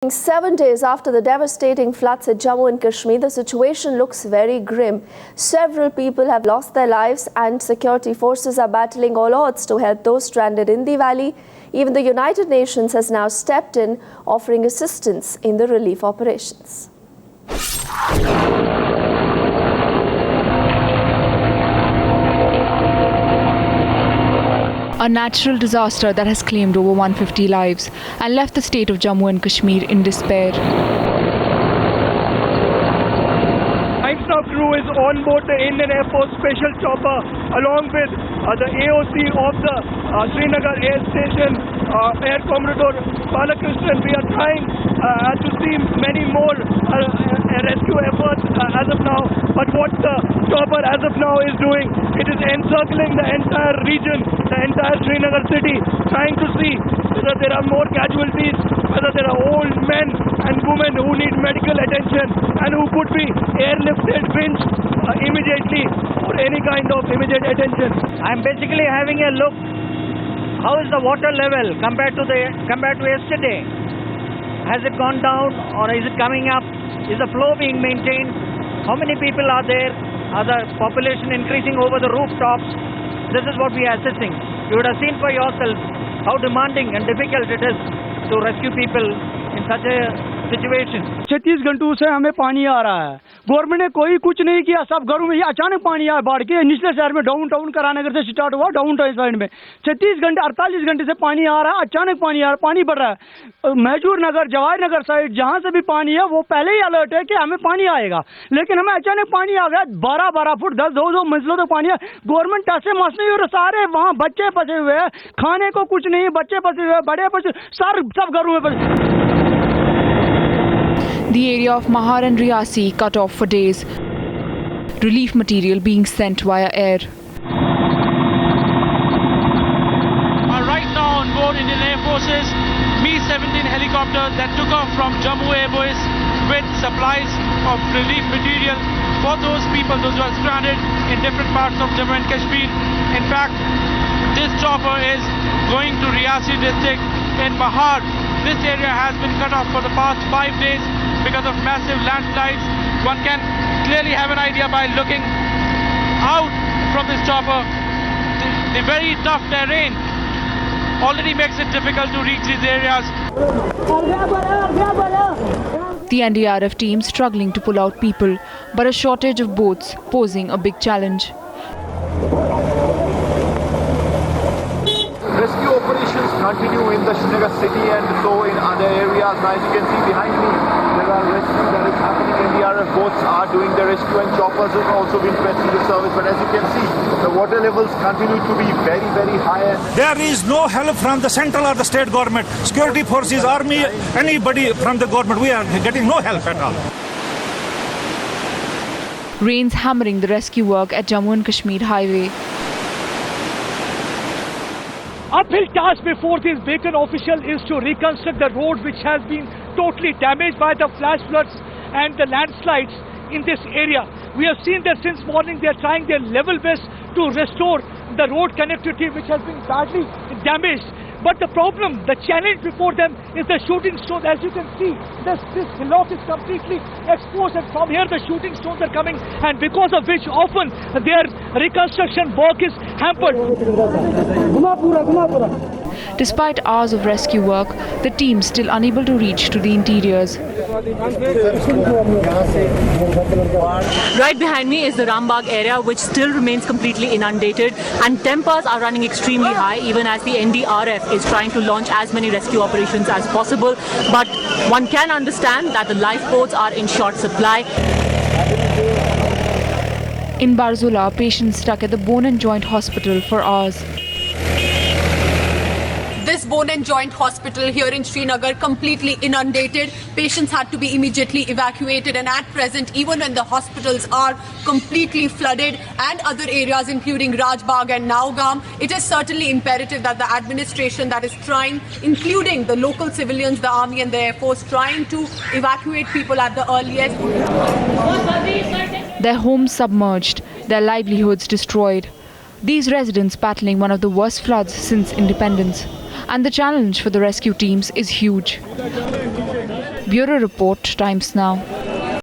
7 days after the devastating floods at Jammu and Kashmir, the situation looks very grim. Several people have lost their lives and security forces are battling all odds to help those stranded in the valley. Even the United Nations has now stepped in, offering assistance in the relief operations. A natural disaster that has claimed over 150 lives and left the state of Jammu and Kashmir in despair. Our crew is on board the Indian Air Force special chopper along with the AOC of the Srinagar Air Station, Air Commodore Balakrishnan. We are trying to see many more rescue efforts as of now, but what the chopper as of now is doing, it is encircling the entire region, the entire Srinagar city, trying to see whether there are more casualties, whether there are old men and women who need medical attention and who could be airlifted, winched immediately for any kind of immediate attention. I'm basically having a look. How is the water level compared to yesterday? Has it gone down or is it coming up? Is the flow being maintained? How many people are there? Are the population increasing over the rooftops? This is what we are assessing. You would have seen for yourself how demanding and difficult it is to rescue people in such a situation. 36 घंटों से हमें पानी आ रहा है. Government ने कोई कुछ नहीं किया. सब घरों में अचानक पानी आया बाढ़ के. निचले शहर में डाउन करानगर से स्टार्ट हुआ, डाउन टाउन साइड में 36 घंटे 48 घंटे से पानी आ रहा है. अचानक पानी आ रहा है, पानी बढ़ रहा है. महजूर नगर, जवाहर नगर साइड जहां से भी पानी है वो पहले ही अलर्ट है कि हमें पानी आएगा, लेकिन हमें अचानक पानी आ गया. 12 फुट 10 मंजिलों तक पानी है. गवर्नमेंट टसे मस नहीं हो रहा. सारे वहाँ बच्चे फंसे हुए हैं, खाने को कुछ नहीं. बच्चे फंसे हुए हैं, बड़े फंसे, सब घरों में फंसे. The area of Mahar and Riyasi cut off for days. Relief material being sent via air. Right now on board Indian Air Force's Mi-17 helicopter that took off from Jammu Air Base with supplies of relief material for those people, those who are stranded in different parts of Jammu and Kashmir. In fact, this chopper is going to Riyasi district in Mahar. This area has been cut off for the past 5 days because of massive landslides. One can clearly have an idea by looking out from this chopper. The very tough terrain already makes it difficult to reach these areas. The NDRF team struggling to pull out people, but a shortage of boats posing a big challenge. Rescue operations continue in the Srinagar city and so in other areas. Now, as you can see behind me, there are rescue that is happening. NDRF boats are doing the rescue and choppers have also been pressed into service. But as you can see, the water levels continue to be very, very high. There is no help from the central or the state government, security forces, army, anybody from the government. We are getting no help at all. Rains hammering the rescue work at Jammu and Kashmir highway. Uphill task before this vacant official is to reconstruct the road which has been totally damaged by the flash floods and the landslides in this area. We have seen that since morning they are trying their level best to restore the road connectivity which has been badly damaged. But the problem, the challenge before them is the shooting stones. As you can see, this hillock is completely exposed and from here the shooting stones are coming, and because of which often their reconstruction work is hampered. Despite hours of rescue work, the team still unable to reach to the interiors. Right behind me is the Rambagh area, which still remains completely inundated, and temperatures are running extremely high even as the NDRF is trying to launch as many rescue operations as possible. But one can understand that the lifeboats are in short supply. In Barzula, patients stuck at the Bone and Joint Hospital for hours. This Bone and Joint Hospital here in Srinagar completely inundated. Patients had to be immediately evacuated, and at present, even when the hospitals are completely flooded and other areas including Rajbagh and Naugam, it is certainly imperative that the administration that is trying, including the local civilians, the army and the air force, trying to evacuate people at the earliest. Their homes submerged, their livelihoods destroyed. These residents battling one of the worst floods since independence. and the challenge for the rescue teams is huge. Bureau Report, Times Now.